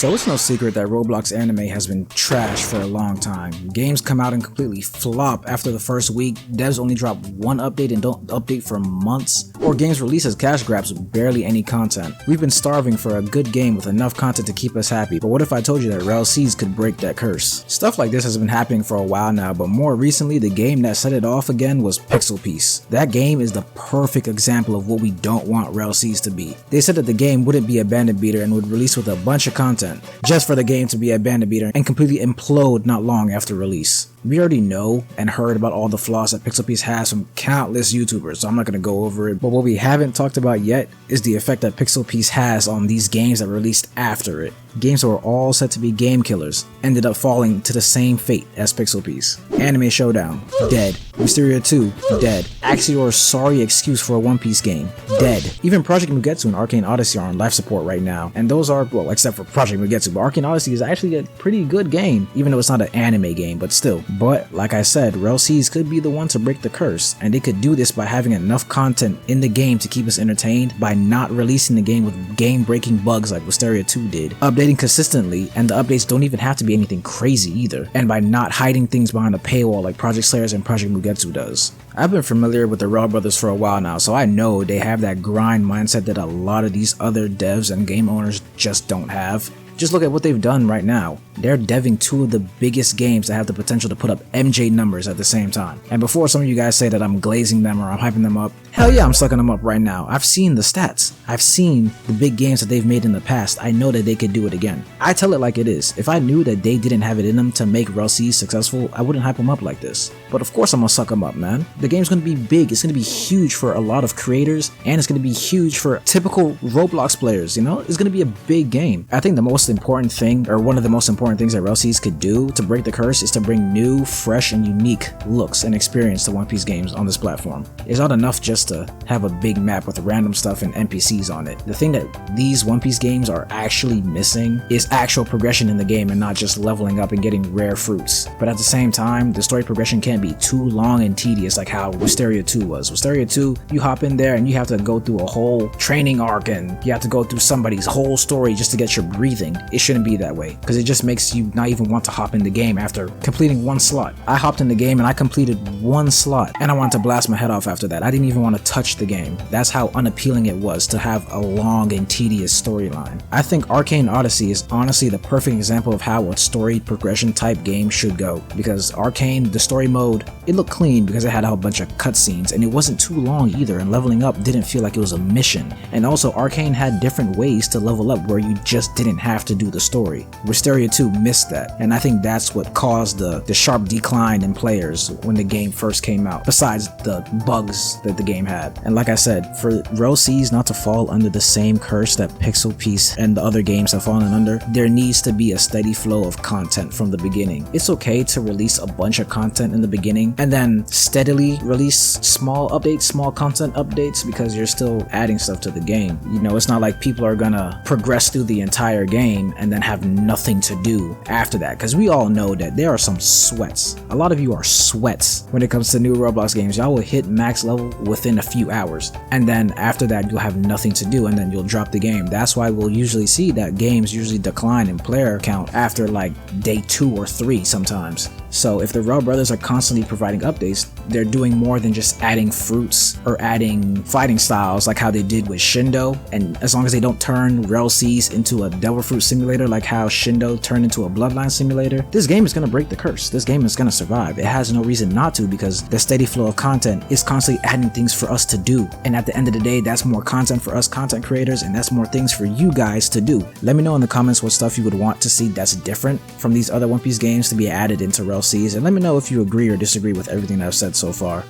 So it's no secret that Roblox anime has been trash for a long time. Games come out and completely flop after the first week, devs only drop one update and don't update for months, or games released as cash grabs with barely any content. We've been starving for a good game with enough content to keep us happy, but what if I told you that Rell Seas could break that curse? Stuff like this has been happening for a while now, but more recently the game that set it off again was Pixel Piece. That game is the perfect example of what we don't want Rell Seas to be. They said that the game wouldn't be a bandit beater and would release with a bunch of content, just for the game to be a bandit beater and completely implode not long after release. We already know and heard about all the flaws that Pixel Piece has from countless YouTubers, so I'm not going to go over it, but what we haven't talked about yet is the effect that Pixel Piece has on these games that released after it. Games that were all set to be game killers ended up falling to the same fate as Pixel Piece. Anime Showdown, dead. Mysteria 2, dead. Axior's sorry excuse for a One Piece game, dead. Even Project Mugetsu and Arcane Odyssey are on life support right now, and those are, well, except for Project Mugetsu, but Arcane Odyssey is actually a pretty good game, even though it's not an anime game, but still. But, like I said, Rell Seas could be the one to break the curse, and they could do this by having enough content in the game to keep us entertained, by not releasing the game with game-breaking bugs like Mysteria 2 did, updating consistently, and the updates don't even have to be anything crazy either, and by not hiding things behind a paywall like Project Slayers and Project Mugetsu does. I've been familiar with the Rell brothers for a while now, so I know they have that grind mindset that a lot of these other devs and game owners just don't have. Just look at what they've done right now. They're deving two of the biggest games that have the potential to put up MJ numbers at the same time. And before some of you guys say that I'm glazing them or I'm hyping them up, hell yeah, I'm sucking them up right now. I've seen the stats. I've seen the big games that they've made in the past. I know that they could do it again. I tell it like it is. If I knew that they didn't have it in them to make Rell Seas successful, I wouldn't hype them up like this. But of course I'm gonna suck them up, man. The game's gonna be big. It's gonna be huge for a lot of creators, and it's gonna be huge for typical Roblox players, you know? It's gonna be a big game. I think the most important thing, or one of the most important things that Rell Seas could do to break the curse, is to bring new, fresh, and unique looks and experience to One Piece games on this platform. It's not enough just to have a big map with random stuff and NPCs on it. The thing that these One Piece games are actually missing is actual progression in the game and not just leveling up and getting rare fruits. But at the same time, the story progression can't be too long and tedious like how Mysteria 2 was. Mysteria 2, you hop in there and you have to go through a whole training arc and you have to go through somebody's whole story just to get your breathing. It shouldn't be that way, because it just makes you not even want to hop in the game after completing one slot. I hopped in the game and I completed one slot and I wanted to blast my head off after that. I didn't even want to touch the game. That's how unappealing it was to have a long and tedious storyline. I think Arcane Odyssey is honestly the perfect example of how a story progression type game should go, because Arcane, the story mode, it looked clean because it had a whole bunch of cutscenes and it wasn't too long either, and leveling up didn't feel like it was a mission. And also Arcane had different ways to level up where you just didn't have to do the story. Mysteria 2 missed that, and I think that's what caused the sharp decline in players when the game first came out, besides the bugs that the game had. And like I said, for Rell Seas not to fall under the same curse that Pixel Piece and the other games have fallen under, there needs to be a steady flow of content from the beginning. It's okay to release a bunch of content in the beginning and then steadily release small updates, small content updates, because you're still adding stuff to the game. You know, it's not like people are gonna progress through the entire game and then have nothing to do after that, because we all know that there are some sweats. A lot of you are sweats when it comes to new Roblox games. Y'all will hit max level within a few hours, and then after that you'll have nothing to do and then you'll drop the game. That's why we'll usually see that games usually decline in player count after like day 2 or 3 sometimes. So if the Rell brothers are constantly providing updates, they're doing more than just adding fruits or adding fighting styles like how they did with Shindo, and as long as they don't turn Rell Seas into a Devil Fruit simulator like how Shindo turned into a Bloodline simulator, this game is going to break the curse. This game is going to survive. It has no reason not to, because the steady flow of content is constantly adding things for us to do, and at the end of the day, that's more content for us content creators, and that's more things for you guys to do. Let me know in the comments what stuff you would want to see that's different from these other One Piece games to be added into Rell Seas, and let me know if you agree or disagree with everything that I've said so far.